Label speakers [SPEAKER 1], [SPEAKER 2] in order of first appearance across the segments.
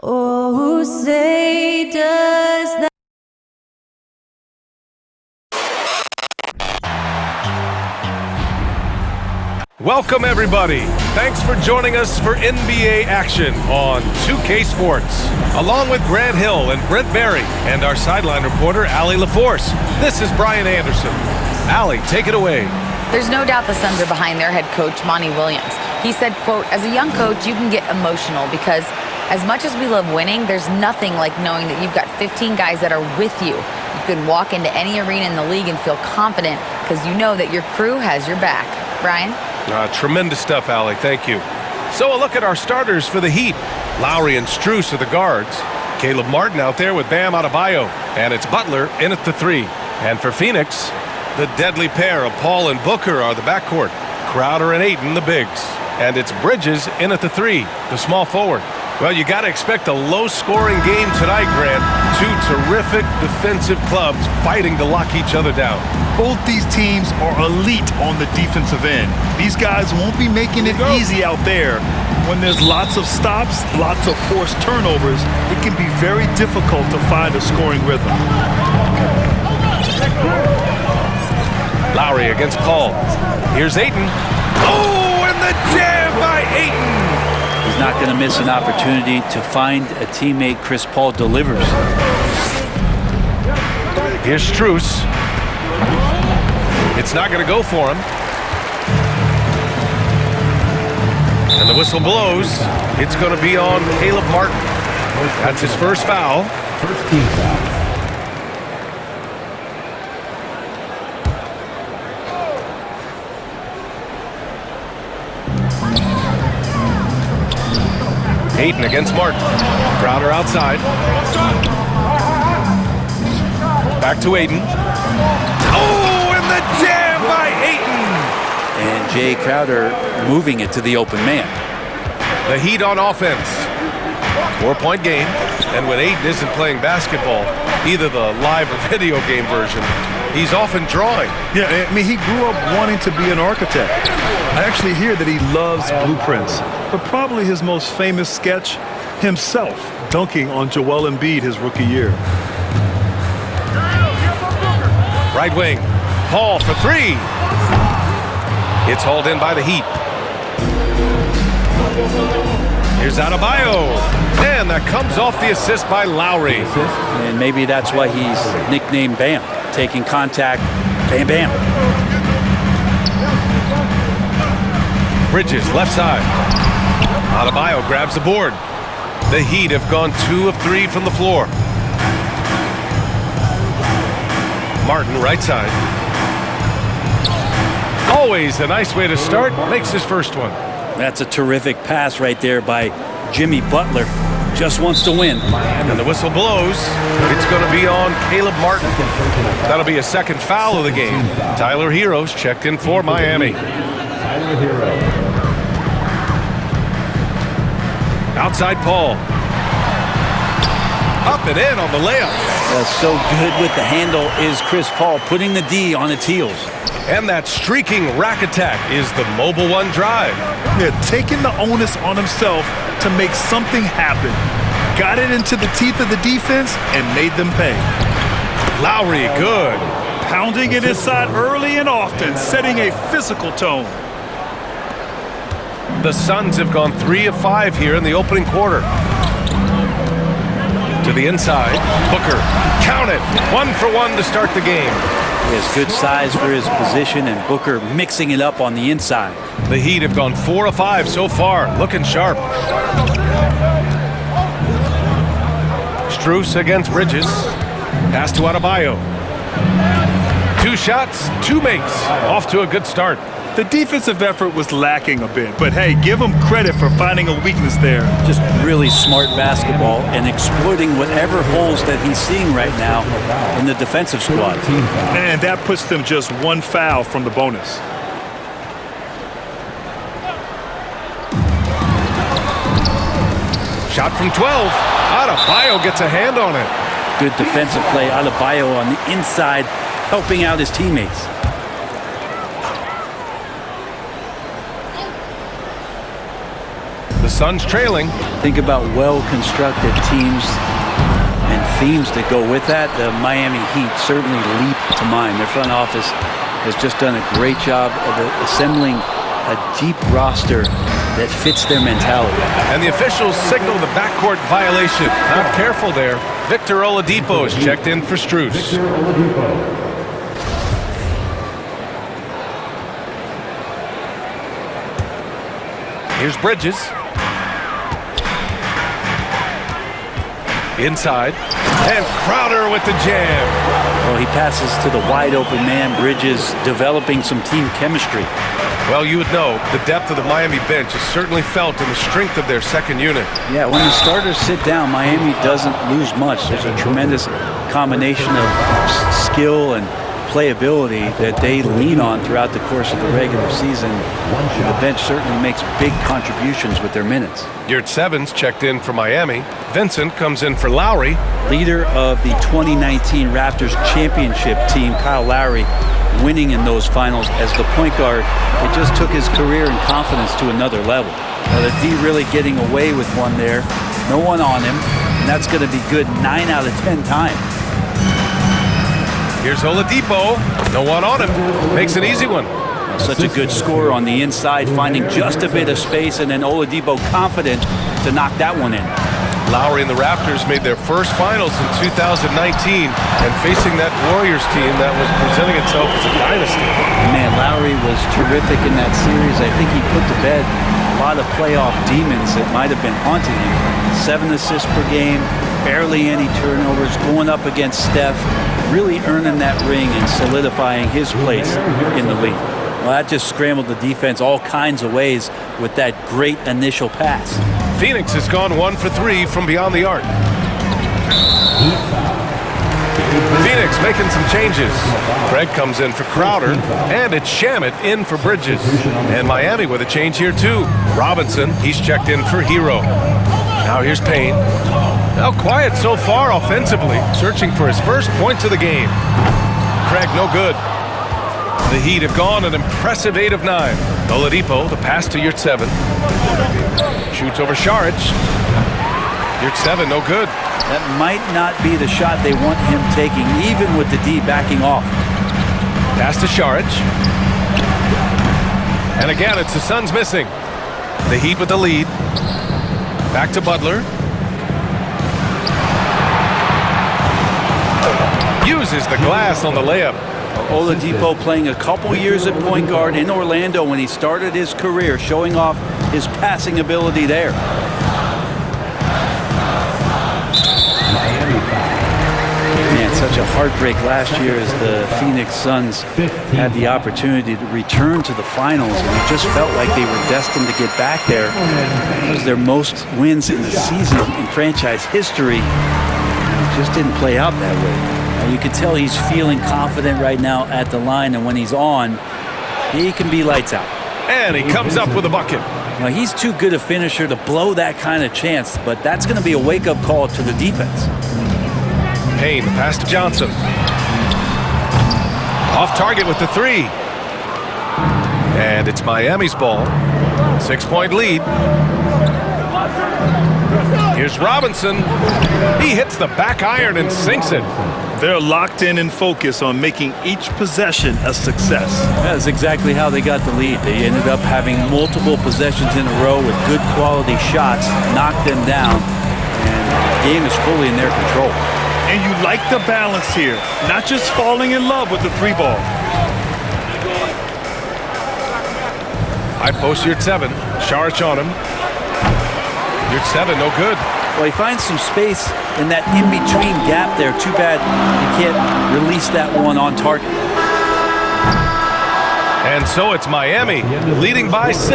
[SPEAKER 1] Oh, say does that.
[SPEAKER 2] Welcome everybody. Thanks for joining us for NBA action on 2K Sports. Along with Grant Hill and Brent Berry and our sideline reporter, Allie LaForce, this is Brian Anderson. Allie, take it away.
[SPEAKER 3] There's no doubt the Suns are behind their head coach, Monty Williams. He said, quote, as a young coach, you can get emotional because as much as we love winning, there's nothing like knowing that you've got 15 guys that are with you. You can walk into any arena in the league and feel confident because you know that your crew has your back. Brian?
[SPEAKER 2] Tremendous stuff, Allie. Thank you. So a look at our starters for the Heat. Lowry and Strus are the guards. Caleb Martin out there with Bam Adebayo. And it's Butler in at the 3. And for Phoenix, the deadly pair of Paul and Booker are the backcourt. Crowder and Ayton, the bigs. And it's Bridges in at the 3, the small forward. Well, you got to expect a low-scoring game tonight, Grant. Two terrific defensive clubs fighting to lock each other down.
[SPEAKER 4] Both these teams are elite on the defensive end. These guys won't be making it easy out there. When there's lots of stops, lots of forced turnovers, it can be very difficult to find a scoring rhythm.
[SPEAKER 2] Lowry against Paul. Here's Ayton. Oh, and the jam by Ayton!
[SPEAKER 5] He's not going to miss an opportunity to find a teammate. Chris Paul delivers.
[SPEAKER 2] Here's Strus. It's not going to go for him. And the whistle blows. It's going to be on Caleb Martin. That's his first foul.
[SPEAKER 6] First team foul.
[SPEAKER 2] Ayton against Martin. Crowder outside. Back to Ayton. Oh, and the jam by Ayton!
[SPEAKER 5] And Jay Crowder moving it to the open man.
[SPEAKER 2] The Heat on offense. 4-point game. And when Ayton isn't playing basketball, either the live or video game version, he's often drawing.
[SPEAKER 4] Yeah, I mean, he grew up wanting to be an architect. I actually hear that he loves blueprints, but probably his most famous sketch, himself dunking on Joel Embiid his rookie year.
[SPEAKER 2] Right wing. Paul for 3. It's hauled in by the Heat. Here's Adebayo. And that comes off the assist by Lowry.
[SPEAKER 5] And maybe that's why he's nicknamed Bam. Taking contact, bam, bam.
[SPEAKER 2] Bridges, left side. Adebayo grabs the board. The Heat have gone 2 of 3 from the floor. Martin, right side. Always a nice way to start. Makes his first one.
[SPEAKER 5] That's a terrific pass right there by Jimmy Butler. Just wants to win.
[SPEAKER 2] And the whistle blows. It's going to be on Caleb Martin. That'll be a second foul of the game. Tyler Heroes checked in for Miami.
[SPEAKER 6] Tyler Hero.
[SPEAKER 2] Outside Paul. Up and in on the layup.
[SPEAKER 5] So good with the handle is Chris Paul, putting the D on its heels.
[SPEAKER 2] And that streaking rack attack is the Mobile One drive.
[SPEAKER 4] Yeah, taking the onus on himself to make something happen. Got it into the teeth of the defense and made them pay.
[SPEAKER 2] Lowry, good.
[SPEAKER 4] Pounding it inside early and often, setting a physical tone.
[SPEAKER 2] The Suns have gone 3 of 5 here in the opening quarter. To the inside, Booker. Count it. 1 for 1 to start the game.
[SPEAKER 5] He has good size for his position, and Booker mixing it up on the inside.
[SPEAKER 2] The Heat have gone 4 of 5 so far, looking sharp. Strus against Bridges. Pass to Adebayo. 2 shots, 2 makes. Off to a good start.
[SPEAKER 4] The defensive effort was lacking a bit, but hey, give him credit for finding a weakness there.
[SPEAKER 5] Just really smart basketball and exploiting whatever holes that he's seeing right now in the defensive squad.
[SPEAKER 4] And that puts them just 1 foul from the bonus.
[SPEAKER 2] Shot from 12. Adebayo gets a hand on it.
[SPEAKER 5] Good defensive play. Adebayo on the inside, helping out his teammates.
[SPEAKER 2] The Suns trailing.
[SPEAKER 5] Think about well-constructed teams and themes that go with that. The Miami Heat certainly leap to mind. Their front office has just done a great job of assembling a deep roster that fits their mentality.
[SPEAKER 2] And the officials signal the backcourt violation. Not careful there. Victor Oladipo is checked in for Strus.
[SPEAKER 6] Victor Oladipo.
[SPEAKER 2] Here's Bridges. Inside. And Crowder with the jam.
[SPEAKER 5] Well, he passes to the wide-open man. Bridges developing some team chemistry.
[SPEAKER 2] Well, you would know the depth of the Miami bench is certainly felt in the strength of their second unit.
[SPEAKER 5] Yeah, when the starters sit down, Miami doesn't lose much. There's a tremendous combination of skill and playability that they lean on throughout the course of the regular season. The bench certainly makes big contributions with their minutes.
[SPEAKER 2] Yurt Sevens checked in for Miami. Vincent comes in for Lowry.
[SPEAKER 5] Leader of the 2019 Raptors championship team, Kyle Lowry, winning in those finals as the point guard. It just took his career and confidence to another level. Now the D really getting away with one there. No one on him, and that's going to be good 9 out of 10 times.
[SPEAKER 2] Here's Oladipo. No one on him. Makes an easy one.
[SPEAKER 5] Such a good score on the inside, finding just a bit of space, and then Oladipo confident to knock that one in.
[SPEAKER 2] Lowry and the Raptors made their first finals in 2019, and facing that Warriors team that was presenting itself as a dynasty.
[SPEAKER 5] Man, Lowry was terrific in that series. I think he put to bed a lot of playoff demons that might have been haunting him. 7 assists per game, barely any turnovers, going up against Steph, really earning that ring and solidifying his place in the league. Well, that just scrambled the defense all kinds of ways with that great initial pass.
[SPEAKER 2] Phoenix has gone 1 for 3 from beyond the arc. Phoenix making some changes. Craig comes in for Crowder, and it's Shamet in for Bridges. And Miami with a change here too. Robinson, he's checked in for Hero. Now here's Payne. Now quiet so far offensively, searching for his first points of the game. Craig no good. The Heat have gone an impressive 8 of 9. Oladipo, the pass to Yurt 7. Shoots over Saric. Yurt 7, no good.
[SPEAKER 5] That might not be the shot they want him taking, even with the D backing off.
[SPEAKER 2] Pass to Saric. And again, it's the Suns missing. The Heat with the lead. Back to Butler. Uses the glass on the layup.
[SPEAKER 5] Oladipo playing a couple years at point guard in Orlando when he started his career, showing off his passing ability there. Man, such a heartbreak last year as the Phoenix Suns had the opportunity to return to the finals, and it just felt like they were destined to get back there. It was their most wins in the season in franchise history. It just didn't play out that way. You can tell he's feeling confident right now at the line, and when he's on, he can be lights out.
[SPEAKER 2] And he comes up with a bucket.
[SPEAKER 5] Now, he's too good a finisher to blow that kind of chance, but that's going to be a wake-up call to the defense.
[SPEAKER 2] Payne, the pass to Johnson. Off target with the 3. And it's Miami's ball. 6-point lead. Here's Robinson. He hits the back iron and sinks it.
[SPEAKER 4] They're locked in and focused on making each possession a success.
[SPEAKER 5] That's exactly how they got the lead. They ended up having multiple possessions in a row with good quality shots, knocked them down, and the game is fully in their control.
[SPEAKER 4] And you like the balance here, not just falling in love with the 3 ball.
[SPEAKER 2] High post Yurt 7. Saric on him. Yurt 7, no good.
[SPEAKER 5] Well, he finds some space in that in-between gap there. Too bad he can't release that one on target.
[SPEAKER 2] And so it's Miami leading by 6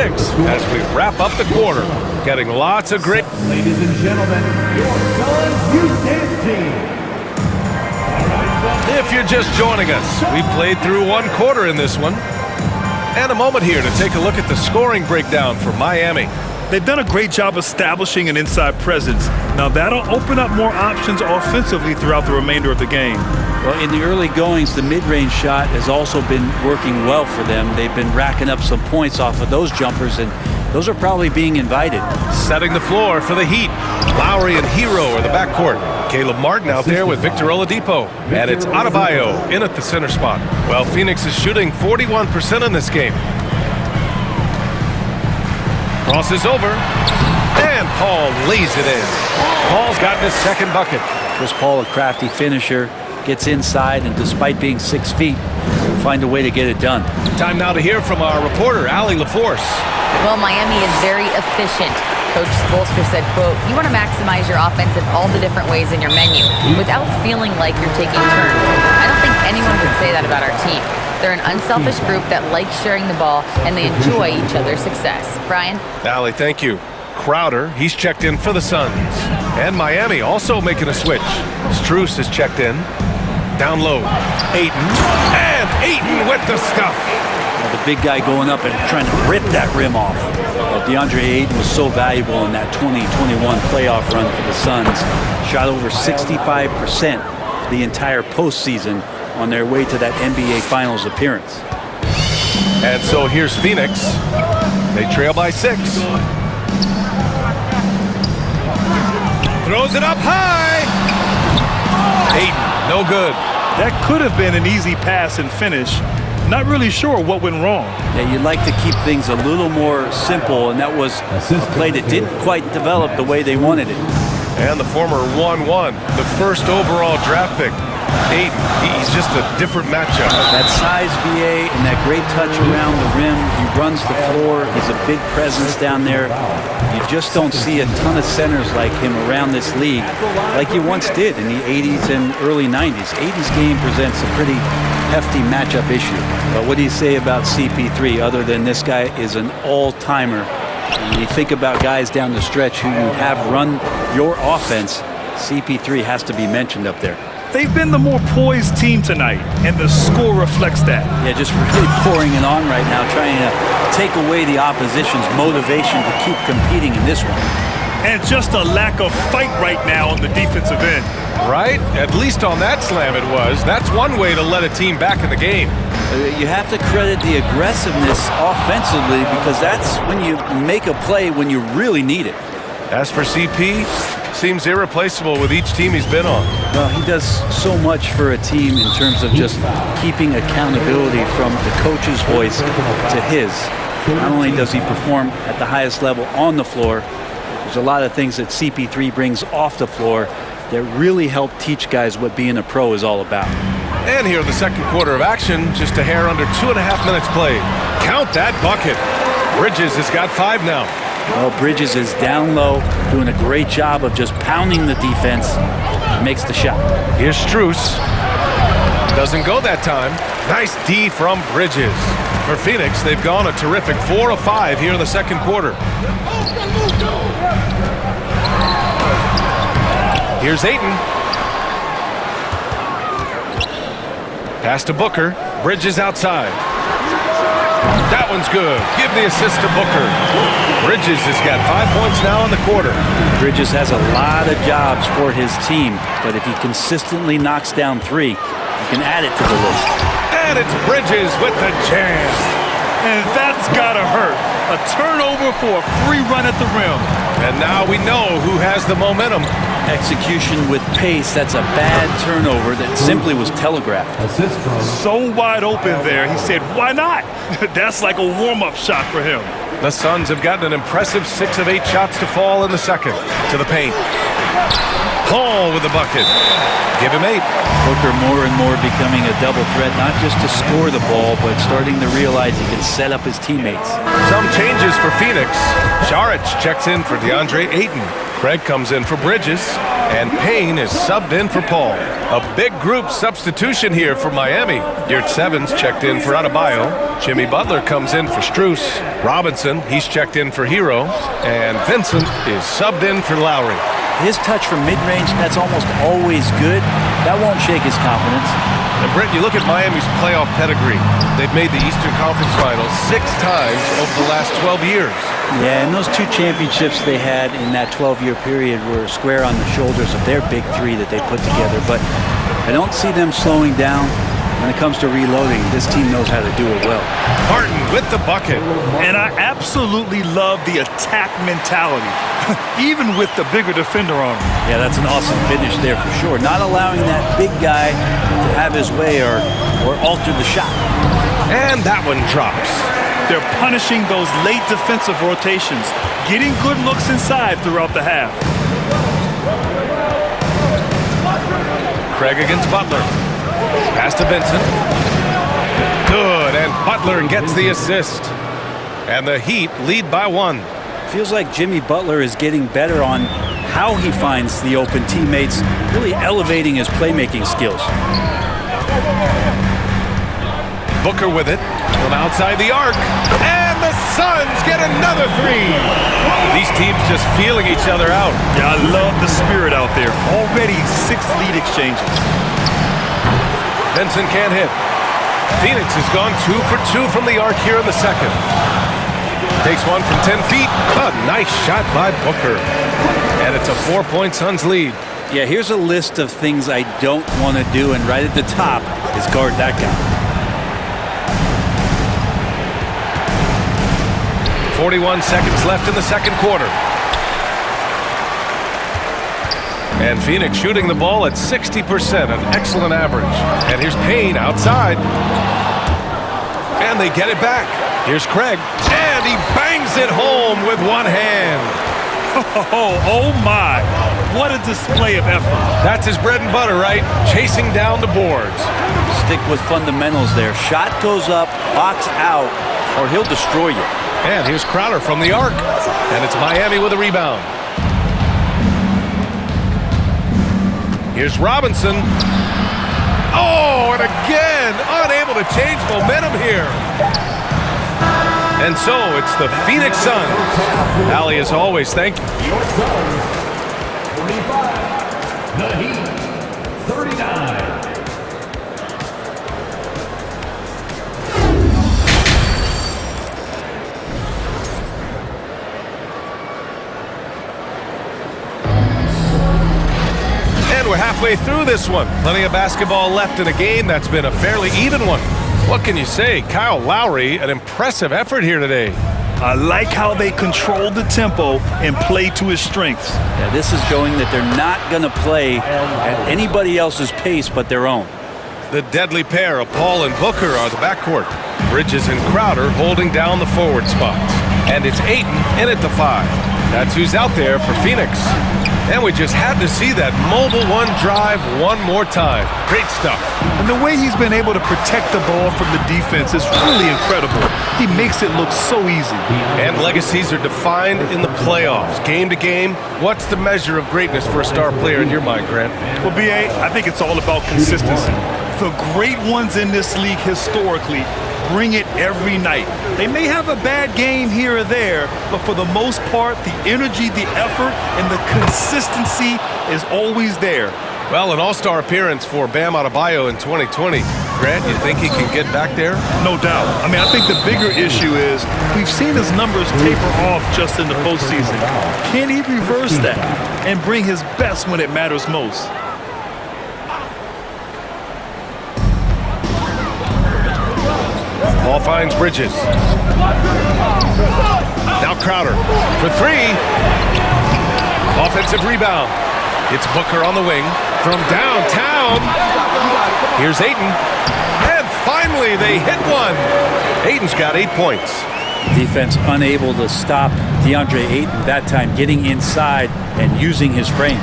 [SPEAKER 2] as we wrap up the quarter. Getting lots of great...
[SPEAKER 6] Ladies and gentlemen, your Suns Youth Dance Team.
[SPEAKER 2] If you're just joining us, we played through 1 quarter in this one. And a moment here to take a look at the scoring breakdown for Miami.
[SPEAKER 4] They've done a great job establishing an inside presence. Now that'll open up more options offensively throughout the remainder of the game.
[SPEAKER 5] Well, in the early goings, the mid-range shot has also been working well for them. They've been racking up some points off of those jumpers, and those are probably being invited.
[SPEAKER 2] Setting the floor for the Heat. Lowry and Hero are the backcourt. Caleb Martin out there with Victor Oladipo. And it's Adebayo in at the center spot. Well, Phoenix is shooting 41% in this game. Crosses over. And Paul lays it in. Paul's gotten his second bucket.
[SPEAKER 5] Chris Paul, a crafty finisher, gets inside, and despite being 6 feet, will find a way to get it done.
[SPEAKER 2] Time now to hear from our reporter, Allie LaForce.
[SPEAKER 3] Well, Miami is very efficient. Coach Spoelstra said, quote, "You want to maximize your offense in all the different ways in your menu without feeling like you're taking turns." I don't think anyone would say that about our team. They're an unselfish group that likes sharing the ball, and they enjoy each other's success. Brian?
[SPEAKER 2] Allie, thank you. Crowder, he's checked in for the Suns. And Miami also making a switch. Strus is checked in. Down low. Ayton. And Ayton with the stuff.
[SPEAKER 5] Well, the big guy going up and trying to rip that rim off. DeAndre Ayton was so valuable in that 2021 playoff run for the Suns. Shot over 65% the entire postseason on their way to that NBA Finals appearance.
[SPEAKER 2] And so here's Phoenix. They trail by 6. Throws it up high. Ayton, no good.
[SPEAKER 4] That could have been an easy pass and finish. Not really sure what went wrong.
[SPEAKER 5] Yeah, you'd like to keep things a little more simple, and that was a play that didn't quite develop the way they wanted it.
[SPEAKER 2] And the former 1-1, the first overall draft pick. Ayton, he's just a different matchup.
[SPEAKER 5] That size BA and that great touch around the rim. He runs the floor. He's a big presence down there. You just don't see a ton of centers like him around this league like you once did in the 80s and early 90s. Ayton's game presents a pretty hefty matchup issue. But what do you say about CP3 other than this guy is an all-timer? When you think about guys down the stretch who you have run your offense, CP3 has to be mentioned up there.
[SPEAKER 4] They've been the more poised team tonight, and the score reflects that.
[SPEAKER 5] Yeah, just really pouring it on right now, trying to take away the opposition's motivation to keep competing in this one.
[SPEAKER 4] And just a lack of fight right now on the defensive end.
[SPEAKER 2] Right? At least on that slam it was. That's one way to let a team back in the game.
[SPEAKER 5] You have to credit the aggressiveness offensively, because that's when you make a play when you really need it.
[SPEAKER 2] As for CP, seems irreplaceable with each team he's been on.
[SPEAKER 5] Well, he does so much for a team in terms of just keeping accountability from the coach's voice to his. Not only does he perform at the highest level on the floor, there's a lot of things that CP3 brings off the floor that really help teach guys what being a pro is all about.
[SPEAKER 2] And here in the second quarter of action, just a hair under 2.5 minutes played. Count that bucket. Bridges has got 5 now.
[SPEAKER 5] Well, Bridges is down low, doing a great job of just pounding the defense. Makes the shot.
[SPEAKER 2] Here's Strus. Doesn't go that time. Nice D from Bridges. For Phoenix, they've gone a terrific 4 of 5 here in the second quarter. Here's Ayton. Pass to Booker. Bridges outside. That one's good. Give the assist to Booker. Bridges has got 5 points now in the quarter.
[SPEAKER 5] Bridges has a lot of jobs for his team, but if he consistently knocks down 3, you can add it to the list.
[SPEAKER 2] And it's Bridges with the jam.
[SPEAKER 4] And that's gotta hurt. A turnover for a free run at the rim.
[SPEAKER 2] And now we know who has the momentum.
[SPEAKER 5] Execution with pace, that's a bad turnover that simply was telegraphed.
[SPEAKER 4] So wide open there, he said, why not? That's like a warm-up shot for him.
[SPEAKER 2] The Suns have gotten an impressive 6 of 8 shots to fall in the second. To the paint. Paul with the bucket. Give him 8.
[SPEAKER 5] Booker more and more becoming a double threat, not just to score the ball, but starting to realize he can set up his teammates.
[SPEAKER 2] Some changes for Phoenix. Saric checks in for DeAndre Ayton. Craig comes in for Bridges. And Payne is subbed in for Paul. A big group substitution here for Miami. Yurtsevens checked in for Adebayo. Jimmy Butler comes in for Strus. Robinson, he's checked in for Hero. And Vincent is subbed in for Lowry.
[SPEAKER 5] his touch from mid-range, that's almost always good. That won't shake his confidence.
[SPEAKER 2] And Brent, you look at Miami's playoff pedigree. They've made the Eastern Conference Finals 6 times over the last 12 years.
[SPEAKER 5] Yeah, and those 2 championships they had in that 12-year period were square on the shoulders of their big 3 that they put together. But I don't see them slowing down. When it comes to reloading, this team knows how to do it well.
[SPEAKER 2] Martin with the bucket.
[SPEAKER 4] And I absolutely love the attack mentality, even with the bigger defender on him.
[SPEAKER 5] Yeah, that's an awesome finish there for sure. Not allowing that big guy to have his way or alter the shot.
[SPEAKER 2] And that one drops.
[SPEAKER 4] They're punishing those late defensive rotations, getting good looks inside throughout the half.
[SPEAKER 2] Craig against Butler. Pass to Vincent. Good, and Butler gets the assist. And the Heat lead by 1.
[SPEAKER 5] Feels like Jimmy Butler is getting better on how he finds the open teammates, really elevating his playmaking skills.
[SPEAKER 2] Booker with it from outside the arc. And the Suns get another 3. These teams just feeling each other out.
[SPEAKER 4] Yeah, I love the spirit out there. Already 6 lead exchanges.
[SPEAKER 2] Vincent can't hit. Phoenix has gone 2 for 2 from the arc here in the second. Takes one from 10 feet. A nice shot by Booker. And it's a 4-point Suns lead.
[SPEAKER 5] Yeah, here's a list of things I don't want to do, and right at the top is guard that guy.
[SPEAKER 2] 41 seconds left in the second quarter. And Phoenix shooting the ball at 60%, an excellent average. And here's Payne outside. And they get it back. Here's Craig. And he bangs it home with one hand.
[SPEAKER 4] Oh my. What a display of effort.
[SPEAKER 2] That's his bread and butter, right? Chasing down the boards.
[SPEAKER 5] Stick with fundamentals there. Shot goes up, box out, or he'll destroy you.
[SPEAKER 2] And here's Crowder from the arc. And it's Miami with a rebound. Here's Robinson. Oh, and again, unable to change momentum here. And so it's the Phoenix Suns. Allie, as always, thank you.
[SPEAKER 6] Your Suns, 45. The Heat, 39.
[SPEAKER 2] We're halfway through this one. Plenty of basketball left in a game that's been a fairly even one. What can you say? Kyle Lowry, an impressive effort here today.
[SPEAKER 4] I like how they control the tempo and play to his strengths.
[SPEAKER 5] Yeah, this is showing that they're not going to play at anybody else's pace but their own.
[SPEAKER 2] The deadly pair of Paul and Booker are the backcourt. Bridges and Crowder holding down the forward spots. And it's Ayton in at the 5. That's who's out there for Phoenix. And we just had to see that mobile one drive one more time. Great stuff.
[SPEAKER 4] And the way he's been able to protect the ball from the defense is really incredible. He makes it look so easy.
[SPEAKER 2] And legacies are defined in the playoffs. Game to game, what's the measure of greatness for a star player in your mind, Grant?
[SPEAKER 4] Well, B.A., I think it's all about consistency. The great ones in this league historically bring it every night. They may have a bad game here or there, but for the most part, the energy, the effort, and the consistency is always there.
[SPEAKER 2] Well, an all-star appearance for Bam Adebayo in 2020. Grant, you think he can get back there?
[SPEAKER 4] No doubt. I mean, I think the bigger issue is we've seen his numbers taper off just in the postseason. Can he reverse that and bring his best when it matters most?
[SPEAKER 2] Ball finds Bridges. Now Crowder for 3. Offensive rebound. It's Booker on the wing from downtown. Here's Ayton. And finally they hit one. Ayton's got 8 points.
[SPEAKER 5] Defense unable to stop DeAndre Ayton that time, getting inside and using his frame.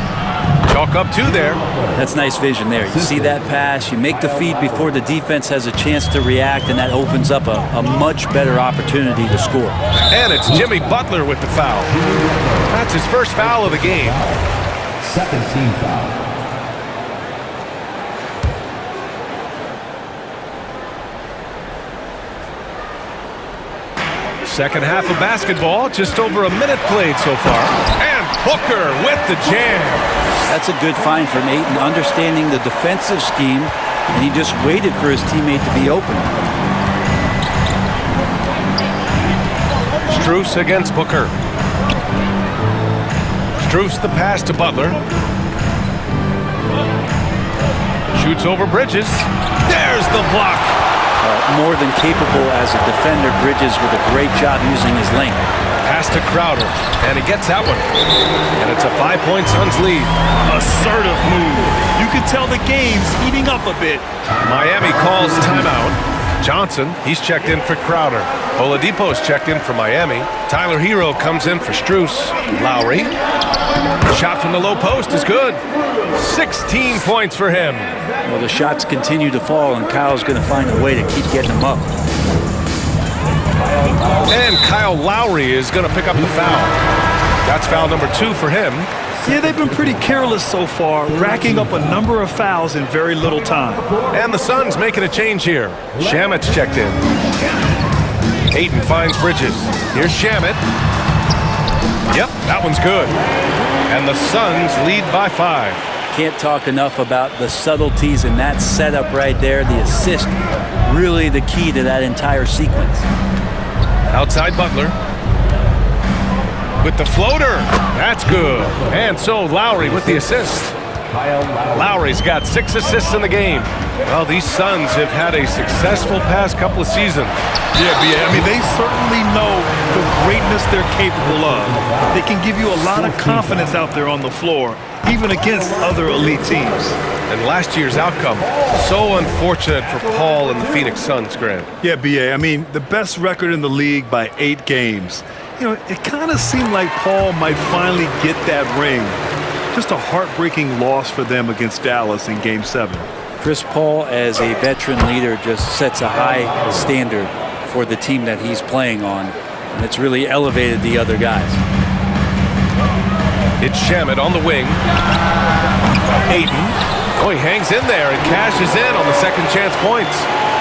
[SPEAKER 2] Chalk up 2 there.
[SPEAKER 5] That's nice vision there. You see that pass, you make the feed before the defense has a chance to react, and that opens up a much better opportunity to score.
[SPEAKER 2] And it's Jimmy Butler with the foul. That's his first foul of the game.
[SPEAKER 6] Second team foul.
[SPEAKER 2] Second half of basketball, just over a minute played so far. And Booker with the jam.
[SPEAKER 5] That's a good find from Ayton, understanding the defensive scheme, and he just waited for his teammate to be open.
[SPEAKER 2] Strus against Booker. Strus the pass to Butler. Shoots over Bridges. There's the block.
[SPEAKER 5] More than capable as a defender, Bridges with a great job using his length.
[SPEAKER 2] Pass to Crowder, and he gets that one. And it's a 5-point Suns lead.
[SPEAKER 4] Assertive move. You can tell the game's heating up a bit.
[SPEAKER 2] Miami calls timeout. Johnson, he's checked in for Crowder. Oladipo's checked in for Miami. Tyler Hero comes in for Strus. Lowry. Shot from the low post is good. 16 points for him.
[SPEAKER 5] Well, the shots continue to fall, and Kyle's going to find a way to keep getting them up.
[SPEAKER 2] And Kyle Lowry is going to pick up the foul. That's foul number 2 for him.
[SPEAKER 4] Yeah, they've been pretty careless so far, racking up a number of fouls in very little time.
[SPEAKER 2] And the Suns making a change here. Shamet's checked in. Ayton finds Bridges. Here's Shamet. Yep, that one's good. And the Suns lead by 5.
[SPEAKER 5] Can't talk enough about the subtleties in that setup right there. The assist, really the key to that entire sequence.
[SPEAKER 2] Outside Butler. With the floater. That's good. And so Lowry with the assist. Lowry's got 6 assists in the game. Well, these Suns have had a successful past couple of seasons.
[SPEAKER 4] Yeah, I mean, they certainly know the greatness they're capable of. They can give you a lot of confidence out there on the floor, even against other elite teams.
[SPEAKER 2] And last year's outcome, so unfortunate for Paul and the Phoenix Suns, Grant.
[SPEAKER 4] Yeah, B.A., I mean, the best record in the league by 8 games. You know, it kind of seemed like Paul might finally get that ring. Just a heartbreaking loss for them against Dallas in Game 7.
[SPEAKER 5] Chris Paul, as a veteran leader, just sets a high standard for the team that he's playing on, and it's really elevated the other guys.
[SPEAKER 2] It's Shamet on the wing. Ayton. Oh, he hangs in there and cashes in on the second chance points.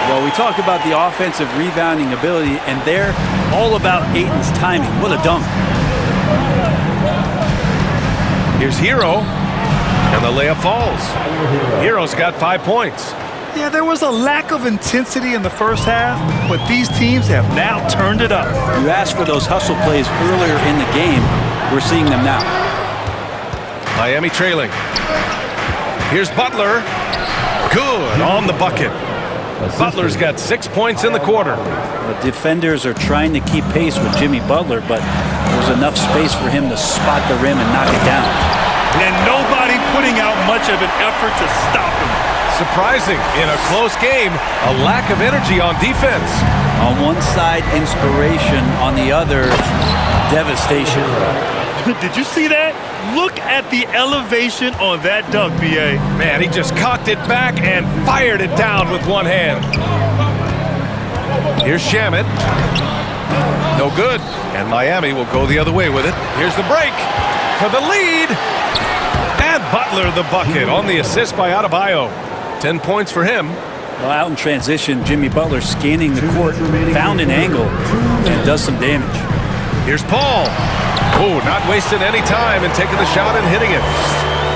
[SPEAKER 5] Well, we talk about the offensive rebounding ability, and they're all about Ayton's timing. What a dunk.
[SPEAKER 2] Here's Hero, and the layup falls. Hero's got 5 points.
[SPEAKER 4] Yeah, there was a lack of intensity in the first half, but these teams have now turned it up.
[SPEAKER 5] You asked for those hustle plays earlier in the game. We're seeing them now.
[SPEAKER 2] Miami trailing. Here's Butler. Good on the bucket. Butler's got 6 points in the quarter.
[SPEAKER 5] The defenders are trying to keep pace with Jimmy Butler, but there's enough space for him to spot the rim and knock it down.
[SPEAKER 4] And nobody putting out much of an effort to stop him.
[SPEAKER 2] Surprising, in a close game, a lack of energy on defense.
[SPEAKER 5] On one side, inspiration. On the other, devastation.
[SPEAKER 4] Did you see that? Look at the elevation on that dunk, B.A.
[SPEAKER 2] Man, he just cocked it back and fired it down with one hand. Here's Shamet. No good. And Miami will go the other way with it. Here's the break for the lead. And Butler the bucket on the assist by Adebayo. 10 points for him.
[SPEAKER 5] Well, out in transition, Jimmy Butler scanning the court, found an angle, and does some damage.
[SPEAKER 2] Here's Paul. Oh, not wasting any time and taking the shot and hitting it.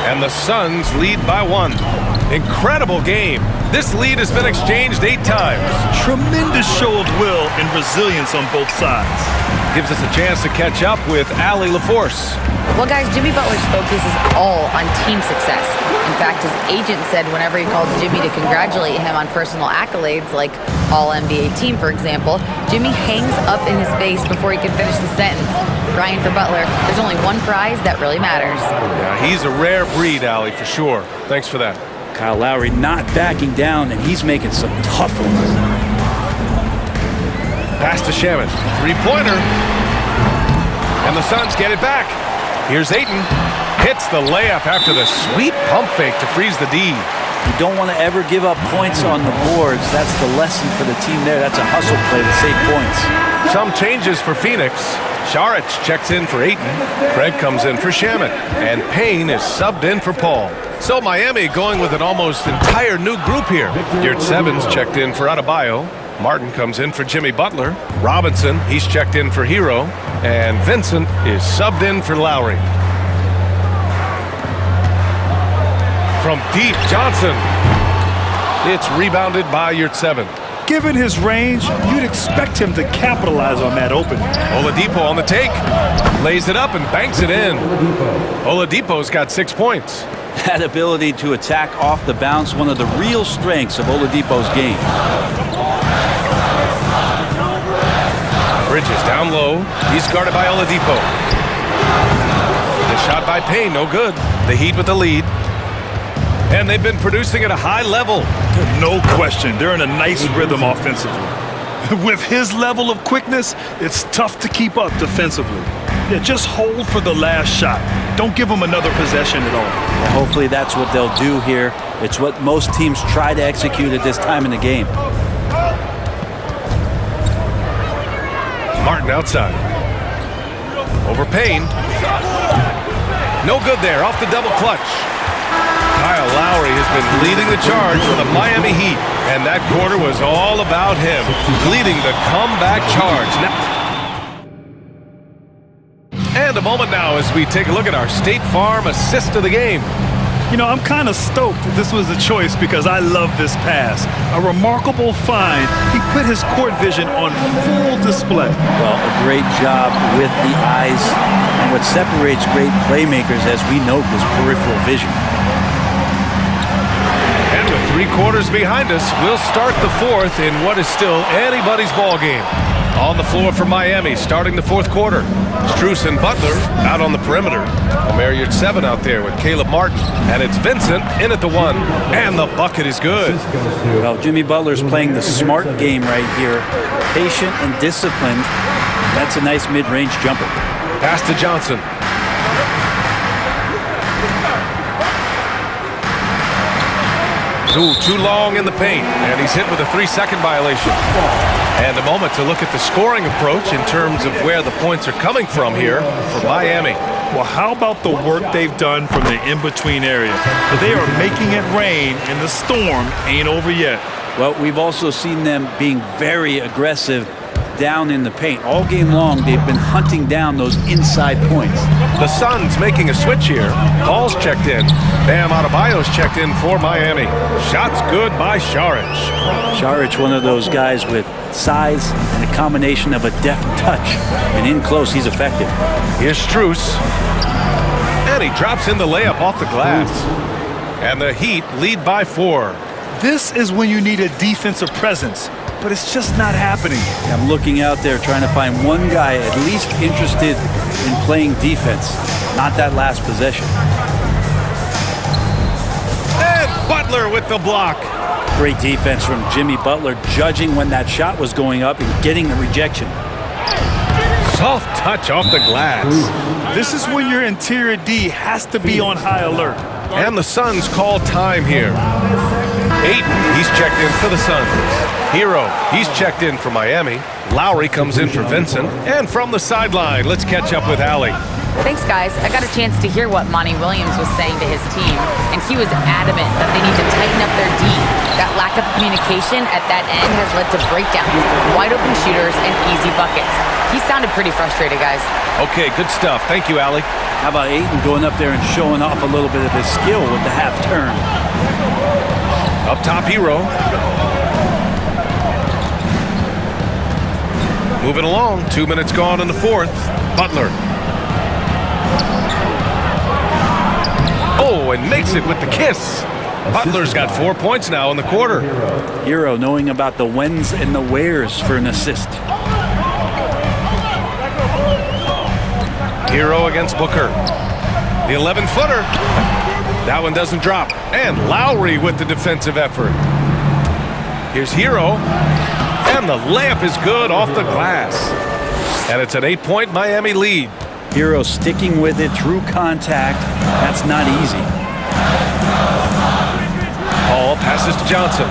[SPEAKER 2] And the Suns lead by 1. Incredible game. This lead has been exchanged 8 times.
[SPEAKER 4] Tremendous show of will and resilience on both sides.
[SPEAKER 2] Gives us a chance to catch up with Allie LaForce.
[SPEAKER 3] Well, guys, Jimmy Butler's focus is all on team success. In fact, his agent said whenever he calls Jimmy to congratulate him on personal accolades, like All-NBA team, for example, Jimmy hangs up in his face before he can finish the sentence. Ryan, for Butler, there's only one prize that really matters.
[SPEAKER 2] Yeah, he's a rare breed, Allie, for sure. Thanks for that.
[SPEAKER 5] Kyle Lowry not backing down, and he's making some tough ones.
[SPEAKER 2] Pass to Shamet. 3-pointer. And the Suns get it back. Here's Ayton. Hits the layup after the sweet pump fake to freeze the D.
[SPEAKER 5] You don't want to ever give up points on the boards. That's the lesson for the team there. That's a hustle play to save points.
[SPEAKER 2] Some changes for Phoenix. Saric checks in for Ayton. Craig comes in for Shamet. And Payne is subbed in for Paul. So Miami going with an almost entire new group here. Yurtseven's checked in for Adebayo. Martin comes in for Jimmy Butler. Robinson, he's checked in for Hero. And Vincent is subbed in for Lowry. from deep, Johnson. It's rebounded by Yurtseven.
[SPEAKER 4] Given his range, you'd expect him to capitalize on that opening.
[SPEAKER 2] Oladipo on the take. Lays it up and banks it in. Oladipo's got 6 points.
[SPEAKER 5] That ability to attack off the bounce, one of the real strengths of Oladipo's game.
[SPEAKER 2] Bridges down low. He's guarded by Oladipo. The shot by Payne, no good. The Heat with the lead. And they've been producing at a high level.
[SPEAKER 4] No question, they're in a nice rhythm offensively. With his level of quickness, it's tough to keep up defensively. Yeah, just hold for the last shot. Don't give him another possession at all.
[SPEAKER 5] Yeah, hopefully that's what they'll do here. It's what most teams try to execute at this time in the game.
[SPEAKER 2] Martin outside. Over Payne. No good there, off the double clutch. Kyle Lowry has been leading the charge for the Miami Heat, and that quarter was all about him, leading the comeback charge. And a moment now as we take a look at our State Farm assist of the game.
[SPEAKER 4] You know, I'm kind of stoked this was a choice because I love this pass. A remarkable find. He put his court vision on full display.
[SPEAKER 5] Well, a great job with the eyes. And what separates great playmakers, as we note, is peripheral vision.
[SPEAKER 2] And with 3 quarters behind us, we'll start the fourth in what is still anybody's ball game. On the floor for Miami, starting the fourth quarter. Strus and Butler out on the perimeter. Omer Yurtseven out there with Caleb Martin. And it's Vincent in at the 1. And the bucket is good.
[SPEAKER 5] Well, Jimmy Butler's playing the smart game right here. Patient and disciplined. That's a nice mid-range jumper.
[SPEAKER 2] Pass to Johnson. Ooh, too long in the paint, and he's hit with a 3-second violation. And a moment to look at the scoring approach in terms of where the points are coming from here for Miami.
[SPEAKER 4] Well, how about the work they've done from the in-between area? They are making it rain, and the storm ain't over yet.
[SPEAKER 5] Well, we've also seen them being very aggressive down in the paint. All game long, they've been hunting down those inside points.
[SPEAKER 2] The Suns making a switch here. Paul's checked in. Bam Adebayo's checked in for Miami. Shots good by Saric.
[SPEAKER 5] Saric, one of those guys with size and a combination of a deft touch. And in close, he's effective.
[SPEAKER 2] Here's Strus. And he drops in the layup off the glass. And the Heat lead by 4.
[SPEAKER 4] This is when you need a defensive presence, but it's just not happening.
[SPEAKER 5] I'm looking out there trying to find one guy at least interested in playing defense, not that last possession.
[SPEAKER 2] And Butler with the block.
[SPEAKER 5] Great defense from Jimmy Butler, judging when that shot was going up and getting the rejection.
[SPEAKER 2] Soft touch off the glass.
[SPEAKER 4] This is when your interior D has to be on high alert.
[SPEAKER 2] And the Suns call time here. Ayton, he's checked in for the Suns. Hero, he's checked in for Miami. Lowry comes in for Vincent. And from the sideline, let's catch up with Allie.
[SPEAKER 3] Thanks, guys. I got a chance to hear what Monty Williams was saying to his team, and he was adamant that they need to tighten up their D. That lack of communication at that end has led to breakdowns, wide open shooters, and easy buckets. He sounded pretty frustrated, guys.
[SPEAKER 2] Okay, good stuff. Thank you, Allie.
[SPEAKER 5] How about Ayton going up there and showing off a little bit of his skill with the half turn?
[SPEAKER 2] Up top, Hero. Moving along, 2 minutes gone in the fourth. Butler. Oh, and makes it with the kiss. Butler's got 4 points now in the quarter.
[SPEAKER 5] Hero knowing about the whens and the wheres for an assist.
[SPEAKER 2] Hero against Booker. The 11-footer. That one doesn't drop. And Lowry with the defensive effort. Here's Hero. And the layup is good off the glass. And it's an 8-point Miami lead.
[SPEAKER 5] Hero sticking with it through contact. That's not easy.
[SPEAKER 2] Paul passes to Johnson.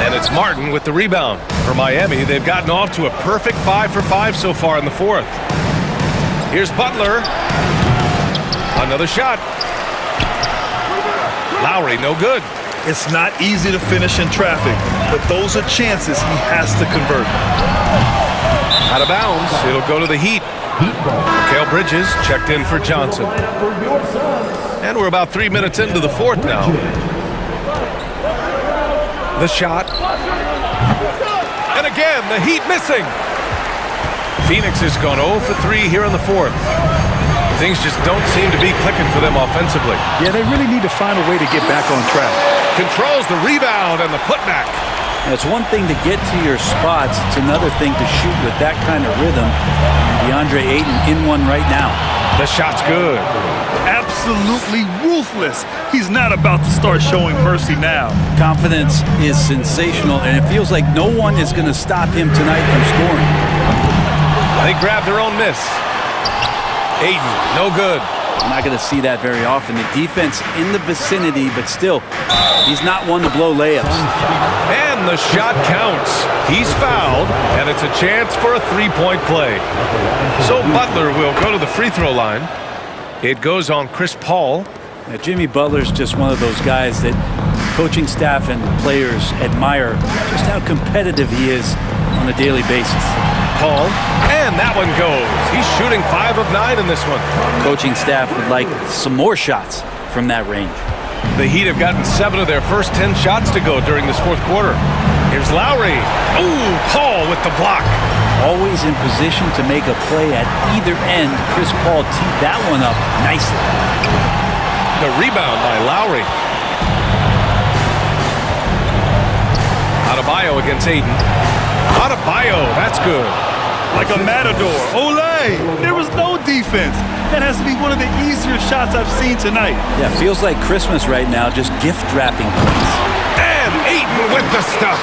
[SPEAKER 2] And it's Martin with the rebound. For Miami, they've gotten off to a perfect 5 for 5 so far in the fourth. Here's Butler. Another shot. Lowry, no good.
[SPEAKER 4] It's not easy to finish in traffic, but those are chances he has to convert.
[SPEAKER 2] Out of bounds. It'll go to the Heat. Mikal Bridges checked in for Johnson. And we're about 3 minutes into the fourth now. The shot. And again, the Heat missing. Phoenix has gone 0 for 3 here in the fourth. Things just don't seem to be clicking for them offensively.
[SPEAKER 4] Yeah, they really need to find a way to get back on track.
[SPEAKER 2] Controls the rebound and the putback.
[SPEAKER 5] It's one thing to get to your spots. It's another thing to shoot with that kind of rhythm. DeAndre Ayton in one right now.
[SPEAKER 2] The shot's good.
[SPEAKER 4] Absolutely ruthless. He's not about to start showing mercy now.
[SPEAKER 5] Confidence is sensational, and it feels like no one is going to stop him tonight from scoring.
[SPEAKER 2] They grab their own miss. Ayton, no good.
[SPEAKER 5] I'm not going to see that very often. The defense in the vicinity, but still, he's not one to blow layups.
[SPEAKER 2] And the shot counts. He's fouled, and it's a chance for a three-point play. So Butler will go to the free throw line. It goes on Chris Paul.
[SPEAKER 5] Now, Jimmy Butler's just one of those guys that coaching staff and players admire just how competitive he is on a daily basis.
[SPEAKER 2] Paul, and that one goes. He's shooting 5 of 9 in this one.
[SPEAKER 5] Coaching staff would like some more shots from that range.
[SPEAKER 2] The Heat have gotten 7 of their first 10 shots to go during this fourth quarter. Here's Lowry. Ooh, Paul with the block.
[SPEAKER 5] Always in position to make a play at either end. Chris Paul teed that one up nicely.
[SPEAKER 2] The rebound by Lowry. Adebayo against Ayton. Adebayo, that's good.
[SPEAKER 4] Like a matador. Olay! There was no defense. That has to be one of the easier shots I've seen tonight.
[SPEAKER 5] Yeah, feels like Christmas right now, just gift wrapping points.
[SPEAKER 2] And Ayton with the stuff.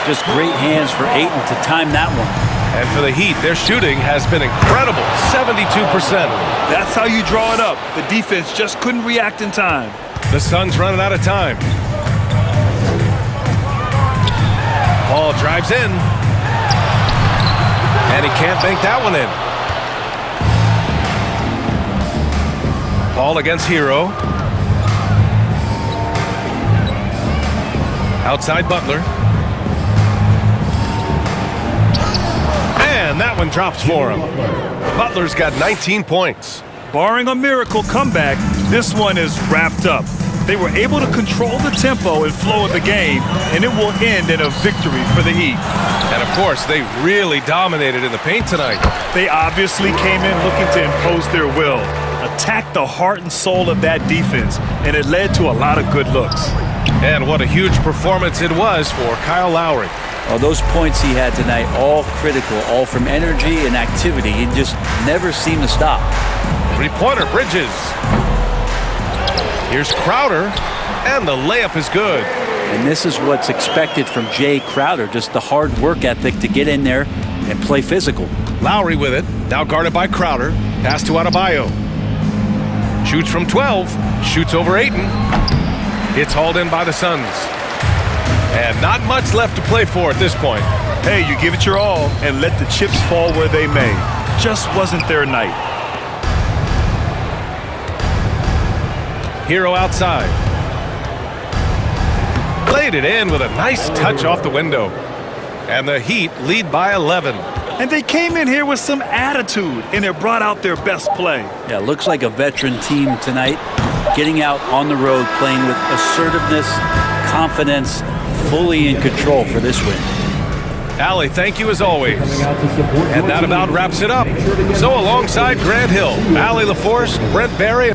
[SPEAKER 5] Just great hands for Ayton to time that one.
[SPEAKER 2] And for the Heat, their shooting has been incredible, 72%.
[SPEAKER 4] That's how you draw it up. The defense just couldn't react in time.
[SPEAKER 2] The Suns running out of time. Paul drives in. And he can't bank that one in. Paul against Hero. Outside Butler. And that one drops for him. Butler's got 19 points.
[SPEAKER 4] Barring a miracle comeback, this one is wrapped up. They were able to control the tempo and flow of the game, and it will end in a victory for the Heat.
[SPEAKER 2] And of course, they really dominated in the paint tonight.
[SPEAKER 4] They obviously came in looking to impose their will, attack the heart and soul of that defense, and it led to a lot of good looks.
[SPEAKER 2] And what a huge performance it was for Kyle Lowry.
[SPEAKER 5] Well, those points he had tonight, all critical, all from energy and activity. He just never seemed to stop.
[SPEAKER 2] Three-pointer, Bridges. Here's Crowder, and the layup is good.
[SPEAKER 5] And this is what's expected from Jay Crowder, just the hard work ethic to get in there and play physical.
[SPEAKER 2] Lowry with it, now guarded by Crowder. Pass to Adebayo. Shoots from 12, shoots over Ayton. It's hauled in by the Suns. And not much left to play for at this point.
[SPEAKER 4] Hey, you give it your all and let the chips fall where they may. Just wasn't their night.
[SPEAKER 2] Hero outside. Played it in with a nice touch off the window. And the Heat lead by 11.
[SPEAKER 4] And they came in here with some attitude, and it brought out their best play.
[SPEAKER 5] Yeah, looks like a veteran team tonight. Getting out on the road, playing with assertiveness, confidence, fully in control for this win.
[SPEAKER 2] Allie, thank you as always. And that about wraps it up. So alongside Grant Hill, Allie LaForce, Brent Barry,